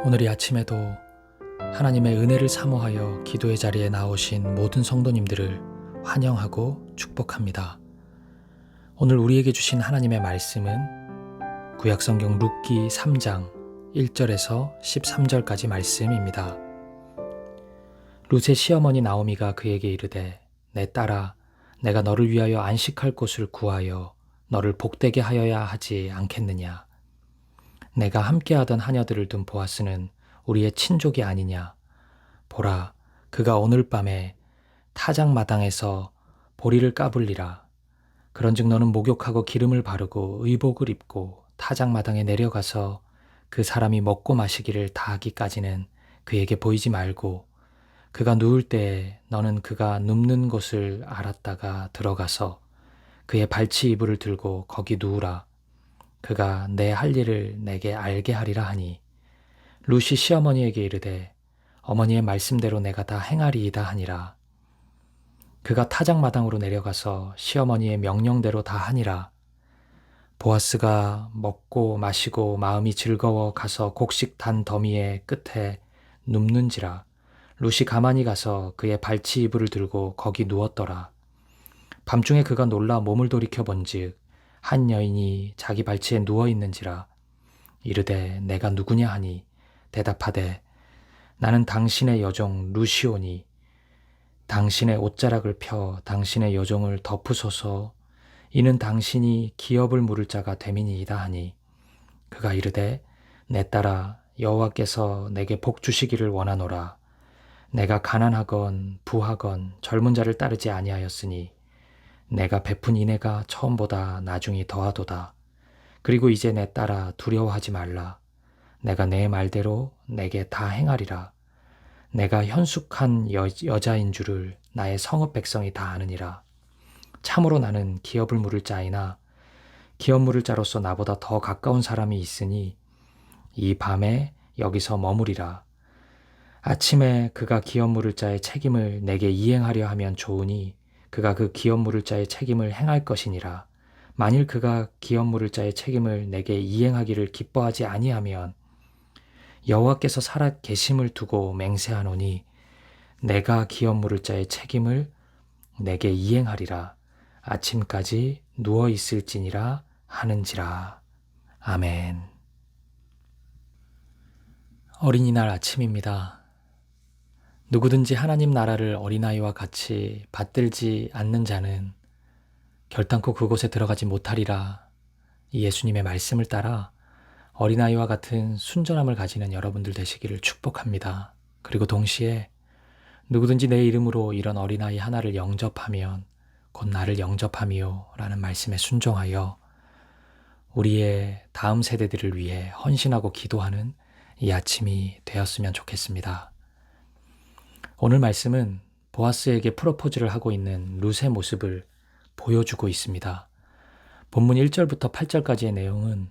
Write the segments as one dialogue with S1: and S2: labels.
S1: 오늘 이 아침에도 하나님의 은혜를 사모하여 기도의 자리에 나오신 모든 성도님들을 환영하고 축복합니다. 오늘 우리에게 주신 하나님의 말씀은 구약성경 룻기 3장 1절에서 13절까지 말씀입니다. 룻의 시어머니 나오미가 그에게 이르되 내 딸아 내가 너를 위하여 안식할 곳을 구하여 너를 복되게 하여야 하지 않겠느냐. 내가 함께하던 하녀들을 둔 보아스는 우리의 친족이 아니냐. 보라, 그가 오늘 밤에 타작마당에서 보리를 까불리라. 그런즉 너는 목욕하고 기름을 바르고 의복을 입고 타작마당에 내려가서 그 사람이 먹고 마시기를 다 하기까지는 그에게 보이지 말고 그가 누울 때에 너는 그가 눕는 곳을 알았다가 들어가서 그의 발치 이불을 들고 거기 누우라. 그가 내 할 일을 내게 알게 하리라 하니 룻이 시어머니에게 이르되 어머니의 말씀대로 내가 다 행하리이다 하니라. 그가 타작마당으로 내려가서 시어머니의 명령대로 다 하니라. 보아스가 먹고 마시고 마음이 즐거워 가서 곡식 단 더미의 끝에 눕는지라. 룻이 가만히 가서 그의 발치 이불을 들고 거기 누웠더라. 밤중에 그가 놀라 몸을 돌이켜 본즉 한 여인이 자기 발치에 누워 있는지라. 이르되 내가 누구냐 하니 대답하되 나는 당신의 여종 룻이오니 당신의 옷자락을 펴 당신의 여종을 덮으소서. 이는 당신이 기업을 물을 자가 됨이니이다 하니 그가 이르되 내 딸아 여호와께서 내게 복 주시기를 원하노라. 내가 가난하건 부하건 젊은 자를 따르지 아니하였으니 내가 베푼 인애가 처음보다 나중이 더하도다. 그리고 이제 내 딸아 두려워하지 말라. 내가 내 말대로 내게 다 행하리라. 내가 현숙한 여자인 줄을 나의 성읍 백성이 다 아느니라. 참으로 나는 기업을 물을 자이나 기업 물을 자로서 나보다 더 가까운 사람이 있으니 이 밤에 여기서 머무리라. 아침에 그가 기업 물을 자의 책임을 내게 이행하려 하면 좋으니 그가 그 기업 물을 자의 책임을 행할 것이니라. 만일 그가 기업 물을 자의 책임을 내게 이행하기를 기뻐하지 아니하면 여호와께서 살아 계심을 두고 맹세하노니 내가 기업 물을 자의 책임을 내게 이행하리라. 아침까지 누워 있을지니라 하는지라. 아멘. 어린이날 아침입니다. 누구든지 하나님 나라를 어린아이와 같이 받들지 않는 자는 결단코 그곳에 들어가지 못하리라. 이 예수님의 말씀을 따라 어린아이와 같은 순전함을 가지는 여러분들 되시기를 축복합니다. 그리고 동시에 누구든지 내 이름으로 이런 어린아이 하나를 영접하면 곧 나를 영접함이요 라는 말씀에 순종하여 우리의 다음 세대들을 위해 헌신하고 기도하는 이 아침이 되었으면 좋겠습니다. 오늘 말씀은 보아스에게 프로포즈를 하고 있는 룻의 모습을 보여주고 있습니다. 본문 1절부터 8절까지의 내용은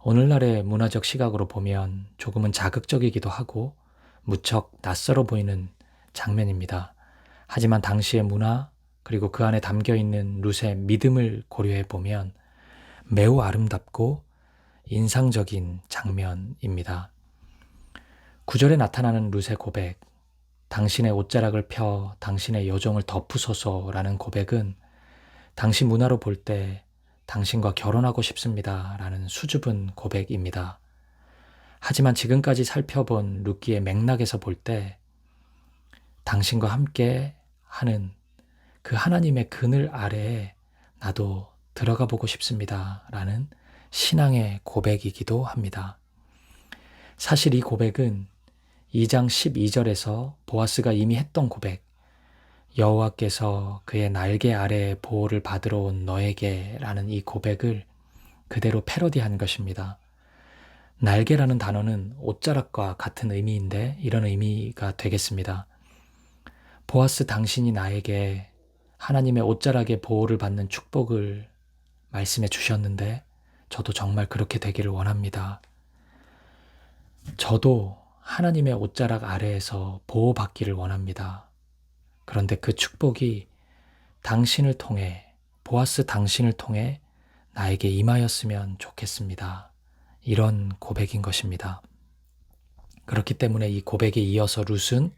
S1: 오늘날의 문화적 시각으로 보면 조금은 자극적이기도 하고 무척 낯설어 보이는 장면입니다. 하지만 당시의 문화 그리고 그 안에 담겨있는 룻의 믿음을 고려해 보면 매우 아름답고 인상적인 장면입니다. 9절에 나타나는 룻의 고백, 당신의 옷자락을 펴 당신의 여종을 덮으소서라는 고백은 당시 문화로 볼 때 당신과 결혼하고 싶습니다 라는 수줍은 고백입니다. 하지만 지금까지 살펴본 룻기의 맥락에서 볼 때 당신과 함께 하는 그 하나님의 그늘 아래에 나도 들어가 보고 싶습니다 라는 신앙의 고백이기도 합니다. 사실 이 고백은 2장 12절에서 보아스가 이미 했던 고백, 여호와께서 그의 날개 아래에 보호를 받으러 온 너에게 라는 이 고백을 그대로 패러디한 것입니다. 날개라는 단어는 옷자락과 같은 의미인데 이런 의미가 되겠습니다. 보아스 당신이 나에게 하나님의 옷자락의 보호를 받는 축복을 말씀해 주셨는데 저도 정말 그렇게 되기를 원합니다. 저도 하나님의 옷자락 아래에서 보호받기를 원합니다. 그런데 그 축복이 당신을 통해, 보아스 당신을 통해 나에게 임하였으면 좋겠습니다. 이런 고백인 것입니다. 그렇기 때문에 이 고백에 이어서 룻은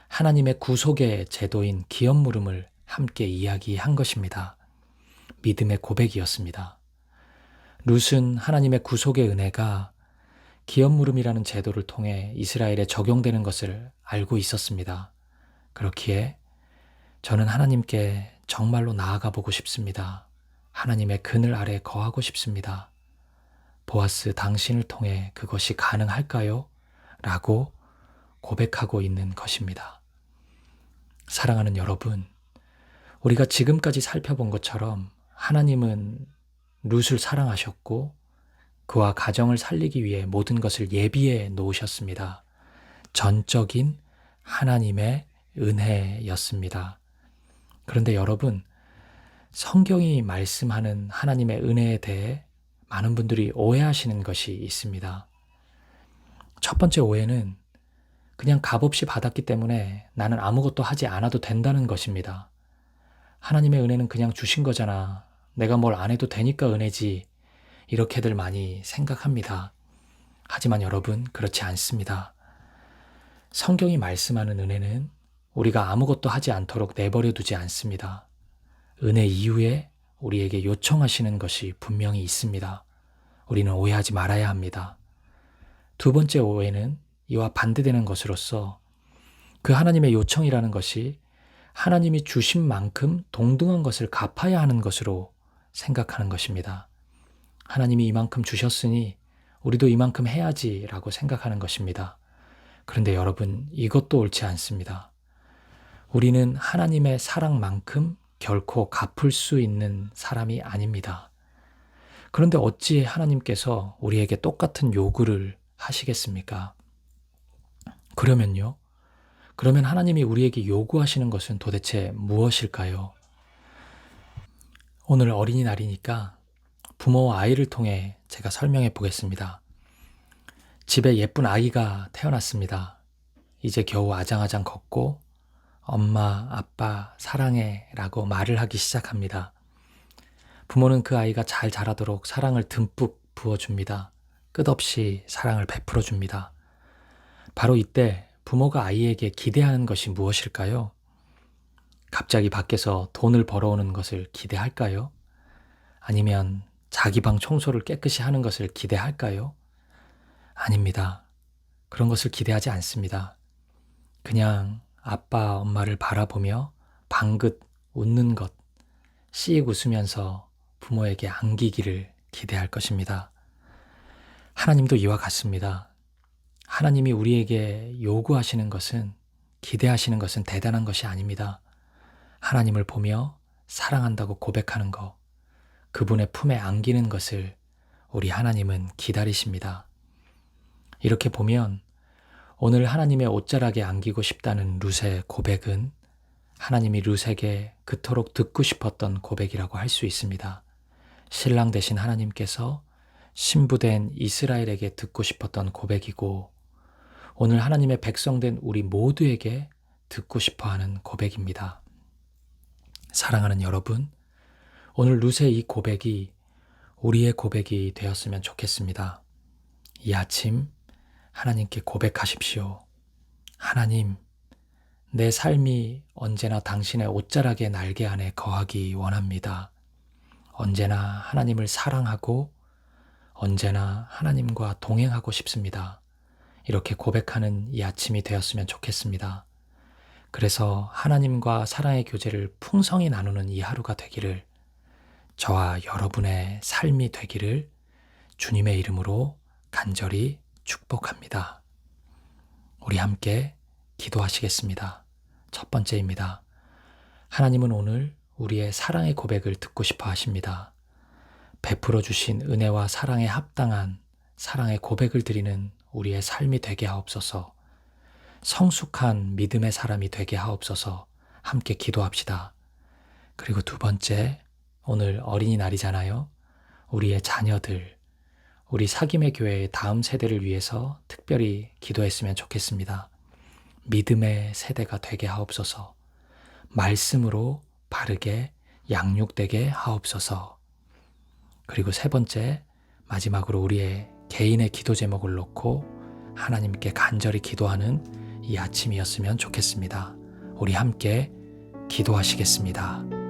S1: 하나님의 구속의 제도인 기업 물음을 함께 이야기한 것입니다. 믿음의 고백이었습니다. 룻은 하나님의 구속의 은혜가 기업 물음이라는 제도를 통해 이스라엘에 적용되는 것을 알고 있었습니다. 그렇기에 저는 하나님께 정말로 나아가 보고 싶습니다. 하나님의 그늘 아래 거하고 싶습니다. 보아스, 당신을 통해 그것이 가능할까요? 라고 고백하고 있는 것입니다. 사랑하는 여러분, 우리가 지금까지 살펴본 것처럼 하나님은 룻을 사랑하셨고 그와 가정을 살리기 위해 모든 것을 예비해 놓으셨습니다. 전적인 하나님의 은혜였습니다. 그런데 여러분, 성경이 말씀하는 하나님의 은혜에 대해 많은 분들이 오해하시는 것이 있습니다. 첫 번째 오해는 그냥 값없이 받았기 때문에 나는 아무것도 하지 않아도 된다는 것입니다. 하나님의 은혜는 그냥 주신 거잖아. 내가 뭘 안 해도 되니까 은혜지. 이렇게들 많이 생각합니다. 하지만 여러분, 그렇지 않습니다. 성경이 말씀하는 은혜는 우리가 아무것도 하지 않도록 내버려 두지 않습니다. 은혜 이후에 우리에게 요청하시는 것이 분명히 있습니다. 우리는 오해하지 말아야 합니다. 두 번째 오해는 이와 반대되는 것으로서 그 하나님의 요청이라는 것이 하나님이 주신 만큼 동등한 것을 갚아야 하는 것으로 생각하는 것입니다. 하나님이 이만큼 주셨으니 우리도 이만큼 해야지 라고 생각하는 것입니다. 그런데 여러분, 이것도 옳지 않습니다. 우리는 하나님의 사랑만큼 결코 갚을 수 있는 사람이 아닙니다. 그런데 어찌 하나님께서 우리에게 똑같은 요구를 하시겠습니까? 그러면 하나님이 우리에게 요구하시는 것은 도대체 무엇일까요? 오늘 어린이날이니까 부모와 아이를 통해 제가 설명해 보겠습니다. 집에 예쁜 아이가 태어났습니다. 이제 겨우 아장아장 걷고 엄마, 아빠, 사랑해 라고 말을 하기 시작합니다. 부모는 그 아이가 잘 자라도록 사랑을 듬뿍 부어줍니다. 끝없이 사랑을 베풀어 줍니다. 바로 이때 부모가 아이에게 기대하는 것이 무엇일까요? 갑자기 밖에서 돈을 벌어오는 것을 기대할까요? 아니면 자기 방 청소를 깨끗이 하는 것을 기대할까요? 아닙니다. 그런 것을 기대하지 않습니다. 그냥 아빠, 엄마를 바라보며 방긋 웃는 것, 씩 웃으면서 부모에게 안기기를 기대할 것입니다. 하나님도 이와 같습니다. 하나님이 우리에게 요구하시는 것은, 기대하시는 것은 대단한 것이 아닙니다. 하나님을 보며 사랑한다고 고백하는 것, 그분의 품에 안기는 것을 우리 하나님은 기다리십니다. 이렇게 보면 오늘 하나님의 옷자락에 안기고 싶다는 룻의 고백은 하나님이 룻에게 그토록 듣고 싶었던 고백이라고 할 수 있습니다. 신랑 되신 하나님께서 신부된 이스라엘에게 듣고 싶었던 고백이고 오늘 하나님의 백성된 우리 모두에게 듣고 싶어하는 고백입니다. 사랑하는 여러분, 오늘 룻의 이 고백이 우리의 고백이 되었으면 좋겠습니다. 이 아침 하나님께 고백하십시오. 하나님, 내 삶이 언제나 당신의 옷자락의 날개 안에 거하기 원합니다. 언제나 하나님을 사랑하고 언제나 하나님과 동행하고 싶습니다. 이렇게 고백하는 이 아침이 되었으면 좋겠습니다. 그래서 하나님과 사랑의 교제를 풍성히 나누는 이 하루가 되기를, 저와 여러분의 삶이 되기를 주님의 이름으로 간절히 축복합니다. 우리 함께 기도하시겠습니다. 첫 번째입니다. 하나님은 오늘 우리의 사랑의 고백을 듣고 싶어 하십니다. 베풀어 주신 은혜와 사랑에 합당한 사랑의 고백을 드리는 우리의 삶이 되게 하옵소서. 성숙한 믿음의 사람이 되게 하옵소서. 함께 기도합시다. 그리고 두 번째, 오늘 어린이날이잖아요. 우리의 자녀들, 우리 사김의 교회의 다음 세대를 위해서 특별히 기도했으면 좋겠습니다. 믿음의 세대가 되게 하옵소서. 말씀으로 바르게 양육되게 하옵소서. 그리고 세 번째, 마지막으로 우리의 개인의 기도 제목을 놓고 하나님께 간절히 기도하는 이 아침이었으면 좋겠습니다. 우리 함께 기도하시겠습니다.